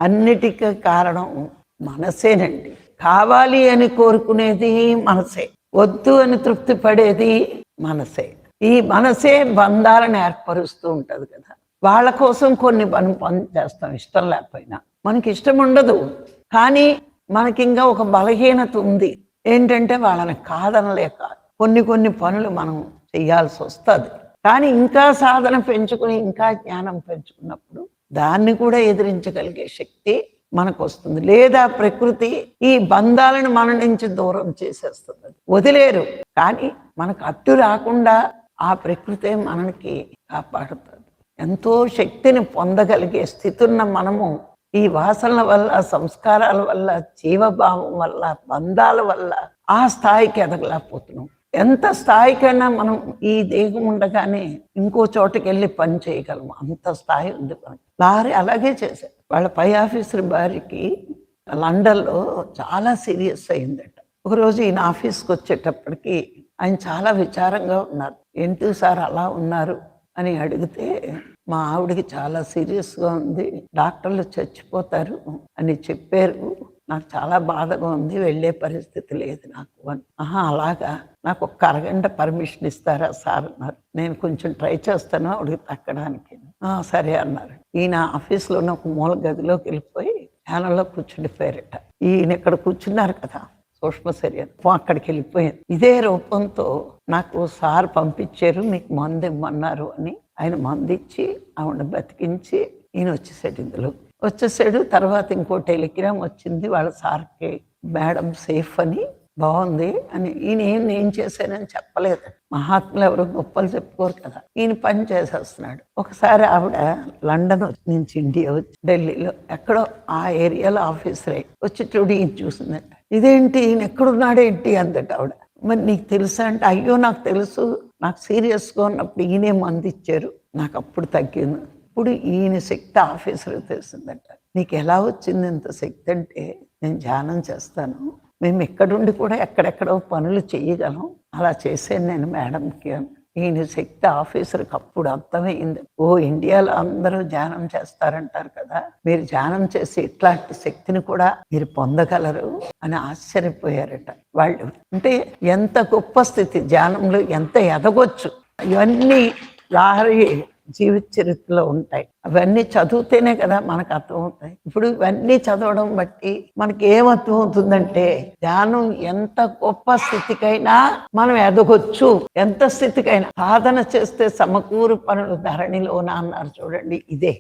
అన్నిటికీ కారణం మనసేనండి. కావాలి అని కోరుకునేది మనసే, వద్దు అని తృప్తి పడేది మనసే. ఈ మనసే బంధాలను ఏర్పరుస్తూ ఉంటది కదా. వాళ్ళ కోసం కొన్ని మనం పని చేస్తాం ఇష్టం లేకపోయినా. మనకి ఇష్టం ఉండదు, కానీ మనకి ఇంకా ఒక బలహీనత ఉంది. ఏంటంటే వాళ్ళని కాదనలేక కొన్ని కొన్ని పనులు మనం చేయాల్సి వస్తుంది. కానీ ఇంకా సాధన పెంచుకుని ఇంకా జ్ఞానం పెంచుకున్నప్పుడు దాన్ని కూడా ఎదిరించగలిగే శక్తి మనకు వస్తుంది. లేదా ప్రకృతి ఈ బంధాలను మన నుంచి దూరం చేసేస్తుంది, వదిలేరు. కానీ మనకు అడ్డు రాకుండా ఆ ప్రకృతే మనకి కాపాడుతుంది. ఎంతో శక్తిని పొందగలిగే స్థితి ఉన్న మనము ఈ వాసనల వల్ల, సంస్కారాల వల్ల, జీవభావం వల్ల, బంధాల వల్ల ఆ స్థాయికి ఎదగలేకపోతున్నాం. ఎంత స్థాయికైనా మనం ఈ దేహం ఉండగానే ఇంకో చోటకి వెళ్ళి పని చేయగలము, అంత స్థాయి ఉంది మనకి. లారీ అలాగే చేశారు. వాళ్ళ పై ఆఫీసర్ భార్యకి లండన్లో చాలా సీరియస్ అయిందట. ఒకరోజు ఈయన ఆఫీస్కి వచ్చేటప్పటికి ఆయన చాలా విచారంగా ఉన్నారు. ఏంటి సార్ అలా ఉన్నారు అని అడిగితే, మా ఆవిడకి చాలా సీరియస్గా ఉంది, డాక్టర్లు చచ్చిపోతారు అని చెప్పారు, నాకు చాలా బాధగా ఉంది, వెళ్ళే పరిస్థితి లేదు నాకు అని. అలాగా, నాకు ఒక అరగంట పర్మిషన్ ఇస్తారా సార్ అన్నారు. నేను కొంచెం ట్రై చేస్తాను ఆవిడకి తక్కడానికి. సరే అన్నారు. ఈయన ఆఫీస్లో ఉన్న ఒక మూల గదిలోకి వెళ్ళిపోయి ధ్యానంలో కూర్చుండిపోయారట. ఈయన ఇక్కడ కూర్చున్నారు కదా సూక్ష్మ శరీరం, అక్కడికి వెళ్ళిపోయింది. ఇదే రూపంతో నాకు సార్ పంపించారు, మీకు మందు ఇమ్మన్నారు అని ఆయన మందు ఇచ్చి ఆవిడ బతికించి ఈయన వచ్చేసాడు. ఇందులో వచ్చేసాడు. తర్వాత ఇంకో టెలిగ్రామ్ వచ్చింది వాళ్ళ సార్కి, మేడం సేఫ్ అని, బాగుంది అని. ఈయన ఏం చేశానని చెప్పలేదు. మహాత్ములు ఎవరు గొప్పలు చెప్పుకోరు కదా, ఈయన పని చేసేస్తున్నాడు. ఒకసారి ఆవిడ లండన్ నుంచి ఇండియా వచ్చి ఢిల్లీలో ఎక్కడో ఆ ఏరియాలో ఆఫీసర్ అయ్యి వచ్చి చూడు ఈయన చూసిందట. ఇదేంటి ఈయన ఎక్కడున్నాడేంటి అందట ఆవిడ. మరి నీకు తెలుసా అంటే, అయ్యో నాకు తెలుసు, నాకు సీరియస్గా ఉన్నప్పుడు ఈయనే మంది ఇచ్చారు, నాకు అప్పుడు తగ్గింది. ఇప్పుడు ఈయన శక్తి ఆఫీసర్కి తెలిసిందట. నీకు ఎలా వచ్చింది ఇంత శక్తి అంటే, నేను ధ్యానం చేస్తాను, మేము ఎక్కడుండి కూడా ఎక్కడెక్కడో పనులు చేయగలం, అలా చేశాను నేను మేడంకి. ఈయన శక్తి ఆఫీసర్కి అప్పుడు అర్థమైంది. ఓ ఇండియాలో అందరూ ధ్యానం చేస్తారంటారు కదా, మీరు ధ్యానం చేసి ఇట్లాంటి శక్తిని కూడా మీరు పొందగలరు అని ఆశ్చర్యపోయారట వాళ్ళు. అంటే ఎంత గొప్ప స్థితి, ధ్యానంలో ఎంత ఎదగొచ్చు. ఇవన్నీ లారీ జీవిత చరిత్రలో ఉంటాయి. అవన్నీ చదివితేనే కదా మనకు అర్థమవుతాయి. ఇప్పుడు ఇవన్నీ చదవడం బట్టి మనకి ఏమర్థం అవుతుందంటే, ధ్యానం ఎంత గొప్ప స్థితికైనా మనం ఎదగొచ్చు. ఎంత స్థితికైనా సాధన చేస్తే సమకూరు పనులు ధరణిలోన అన్నారు చూడండి, ఇదే.